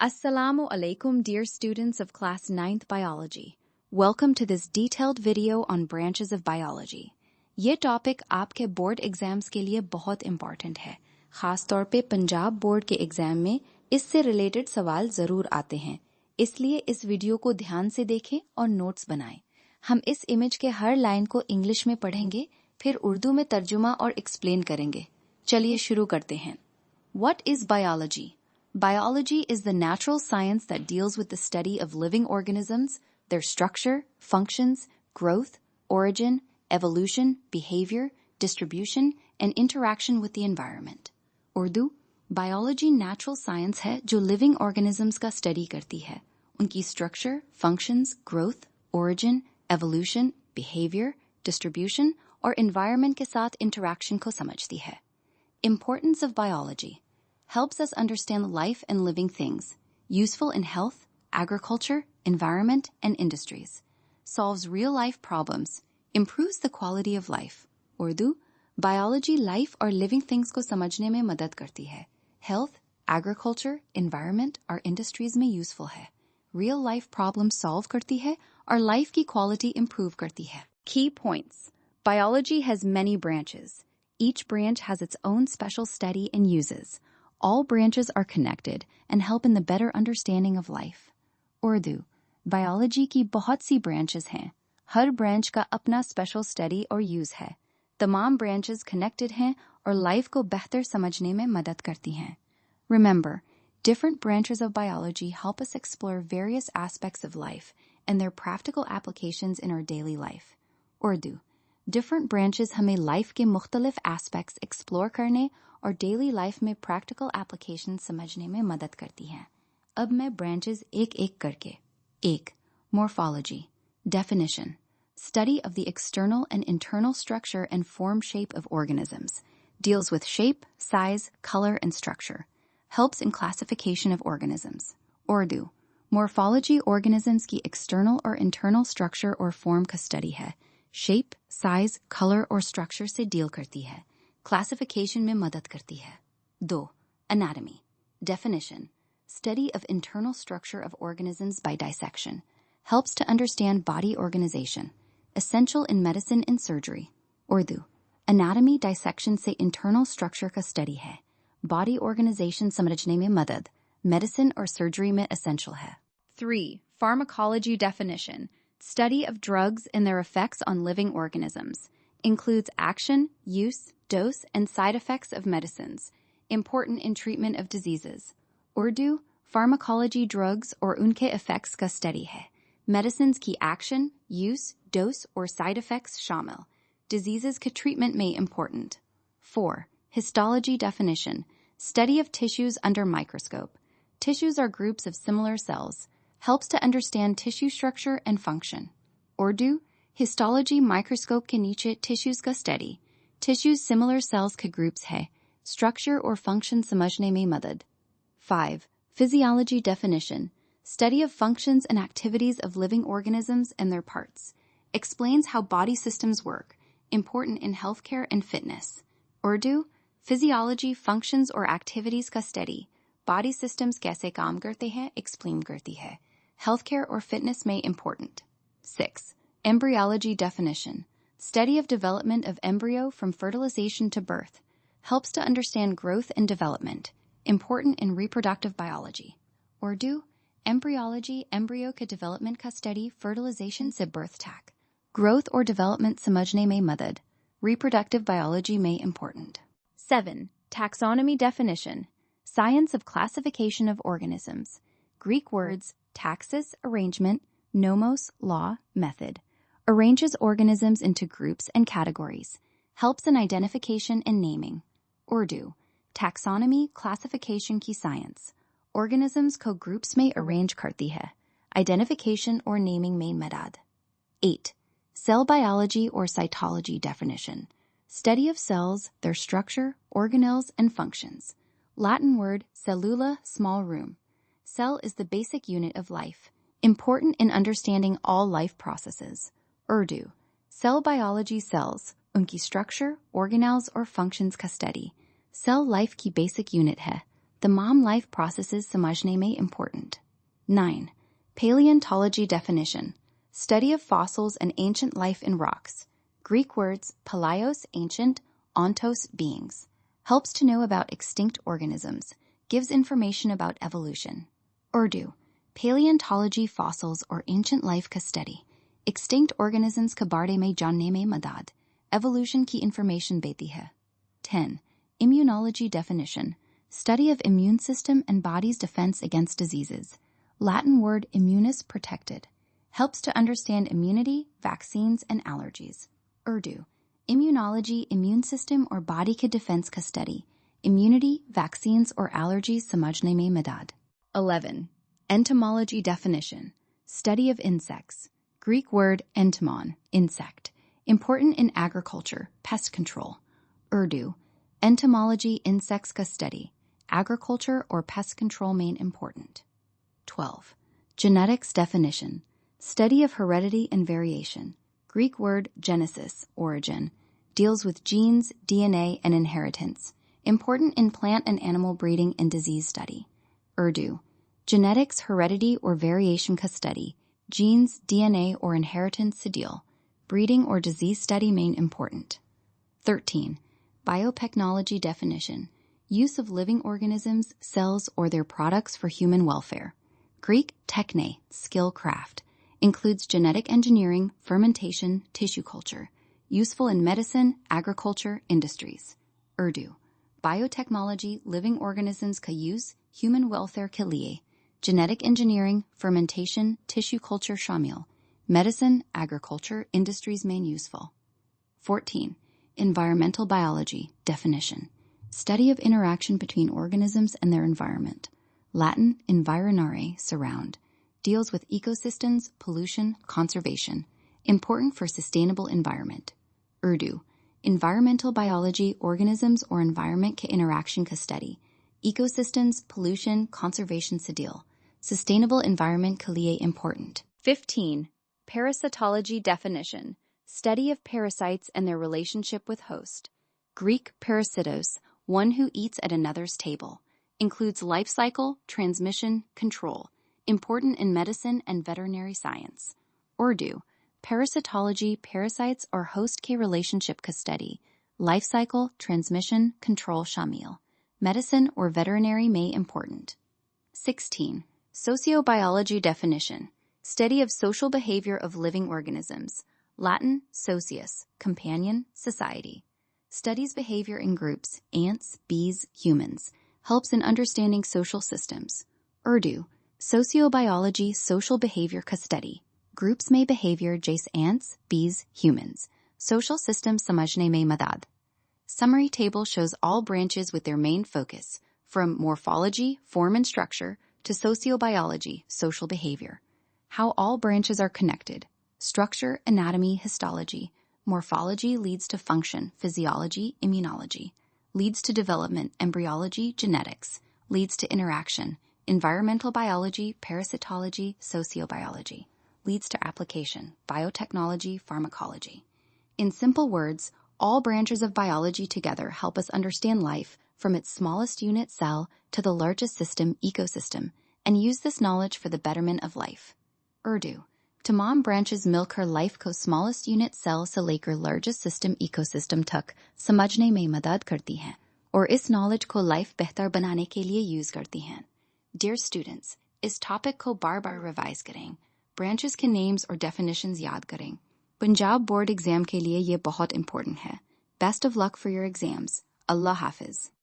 Assalamu alaikum, dear students of class 9th biology. Welcome to this detailed video on branches of biology. ये topic आपके board exams के लिए बहुत important है। खास तौर पे पंजाब बोर्ड के एग्जाम में इससे रिलेटेड सवाल जरूर आते हैं, इसलिए इस वीडियो को ध्यान से देखें और नोट्स बनाएं। हम इस इमेज के हर लाइन को इंग्लिश में पढ़ेंगे, फिर उर्दू में तर्जुमा और एक्सप्लेन करेंगे। चलिए शुरू करते हैं। What is biology? Biology is the natural science that deals with the study of living organisms, their structure, functions, growth, origin, evolution, behavior, distribution, and interaction with the environment. Urdu, biology natural science है जो living organisms का study करती है, उनकी structure, functions, growth, origin, evolution, behavior, distribution और environment के साथ interaction को समझती है. Importance of biology. Helps us understand life and living things, useful in health, agriculture, environment, and industries. Solves real-life problems, improves the quality of life. Urdu, biology life और living things को समझने में मदद करती है. Health, agriculture, environment और industries में useful है. Real-life problems solve करती है और life की quality improve करती है. Key points. Biology has many branches. Each branch has its own special study and uses. All branches are connected and help in the better understanding of life. Urdu, biology की बहुत सी branches हैं. हर branch का अपना special study और use है. तमाम branches connected हैं और life को बेहतर समझने में मदद करती हैं. Remember, different branches of biology help us explore various aspects of life and their practical applications in our daily life. Urdu, different branches हमें life के मुख्तलिफ aspects explore करने और डेली लाइफ में प्रैक्टिकल एप्लीकेशन समझने में मदद करती हैं. अब मैं ब्रांचेस एक एक करके. 1. Morphology. Definition. Study of the external and internal structure and form shape of organisms. Deals with shape, size, color, and structure. Helps in classification of organisms. Urdu. Morphology organisms की external or internal structure or form का study है. Shape, size, color और structure से deal करती है. Classification में मदद करती है. 2. Anatomy. Definition. Study of internal structure of organisms by dissection. Helps to understand body organization. Essential in medicine and surgery. Urdu. Anatomy dissection से internal structure का study है. Body organization समझने में मदद. Medicine और surgery में essential है. 3. Pharmacology definition. Study of drugs and their effects on living organisms. Includes action, use, dose, and side effects of medicines, important in treatment of diseases. Urdu, pharmacology drugs और उनके effects का study है. Medicines की action, use, dose और side effects शामिल. Diseases का treatment में important. 4. Histology definition. Study of tissues under microscope. Tissues are groups of similar cells. Helps to understand tissue structure and function. Urdu, histology microscope के नीचे tissues का study. Tissues similar cells के groups है. Structure or function समझने में मदद. 5. Physiology definition. Study of functions and activities of living organisms and their parts. Explains how body systems work. Important in healthcare and fitness. Urdu, physiology functions or activities का study. Body systems कैसे काम करते हैं explain करती है. Healthcare or fitness में important. 6. Embryology definition. Study of development of embryo from fertilization to birth. Helps to understand growth and development. Important in reproductive biology. Urdu, embryology, embryo का development का study, fertilization से birth तक. Growth or development समझने में मदद. Reproductive biology में important. 7. Taxonomy definition. Science of classification of organisms. Greek words, taxis, arrangement, nomos, law, method. Arranges organisms into groups and categories. Helps in identification and naming. Urdu. Taxonomy, classification की science. Organisms को groups में arrange करती है. Identification or naming में मदद. 8. Cell biology or cytology definition. Study of cells, their structure, organelles, and functions. Latin word cellula, small room. Cell is the basic unit of life. Important in understanding all life processes. Urdu. Cell biology cells, उनकी structure, organelles और functions का study. Cell life की basic unit है. तमाम life processes समझने में important. 9. Paleontology definition. Study of fossils and ancient life in rocks. Greek words palaios, ancient, ontos, beings. Helps to know about extinct organisms. Gives information about evolution. Urdu. Paleontology, fossils or ancient life का study. Extinct organisms के बारे में जानने में मदद. Evolution की information देती है. 10. Immunology definition. Study of immune system and body's defense against diseases. Latin word immunis, protected. Helps to understand immunity, vaccines, and allergies. Urdu. Immunology, immune system or body के defense का study. Immunity, vaccines, or allergies समझने में मदद. 11. Entomology definition. Study of insects. Greek word entomon, insect. Important in agriculture, pest control. Urdu. Entomology, insects का study. Agriculture or pest control main important. 12. Genetics definition. Study of heredity and variation. Greek word genesis, origin. Deals with genes, DNA, and inheritance. Important in plant and animal breeding and disease study. Urdu. Genetics, heredity, or variation ka study. Genes, DNA, or inheritance se deal. Breeding or disease study main important. 13. Biotechnology definition. Use of living organisms, cells, or their products for human welfare. Greek techne, skill craft. Includes genetic engineering, fermentation, tissue culture. Useful in medicine, agriculture, industries. Urdu. Biotechnology, living organisms ka use, human welfare ke liye. Genetic engineering, fermentation, tissue culture shamil. Medicine, agriculture, industries main useful. 14. Environmental biology, definition. Study of interaction between organisms and their environment. Latin, environare, surround. Deals with ecosystems, pollution, conservation. Important for sustainable environment. Urdu. Environmental biology, organisms or environment ke interaction ka study. Ecosystems, pollution, conservation se deal. Sustainable environment ke liye important. 15. Parasitology definition. Study of parasites and their relationship with host. Greek parasitos, one who eats at another's table. Includes life cycle, transmission, control. Important in medicine and veterinary science. Urdu. Parasitology, parasites or host ke relationship ka study. Life cycle, transmission, control shamil. Medicine or veterinary may important. 16. Sociobiology definition. Study of social behavior of living organisms. Latin, socius, companion, society. Studies behavior in groups, ants, bees, humans. Helps in understanding social systems. Urdu. Sociobiology, social behavior ka study. Groups may behavior jaise ants, bees, humans. Social systems samajhne mein madad. Summary table shows all branches with their main focus, from morphology, form and structure, to sociobiology, social behavior. How all branches are connected. Structure, anatomy, histology. Morphology leads to function, physiology, immunology. Leads to development, embryology, genetics. Leads to interaction, environmental biology, parasitology, sociobiology. Leads to application, biotechnology, pharmacology. In simple words, all branches of biology together help us understand life from its smallest unit, cell, to the largest system, ecosystem, and use this knowledge for the betterment of life. Urdu. Tamam branches milkar life ko smallest unit, cell se lekar largest system, ecosystem tak samajhne mein madad karti hain, और इस knowledge को life बेहतर बनाने के लिए use करती हैं. Dear students, इस topic को बार-बार revise करें. Branches के names और definitions याद करें. Punjab board exam के लिए ये बहुत important है. Best of luck for your exams. Allah Hafiz.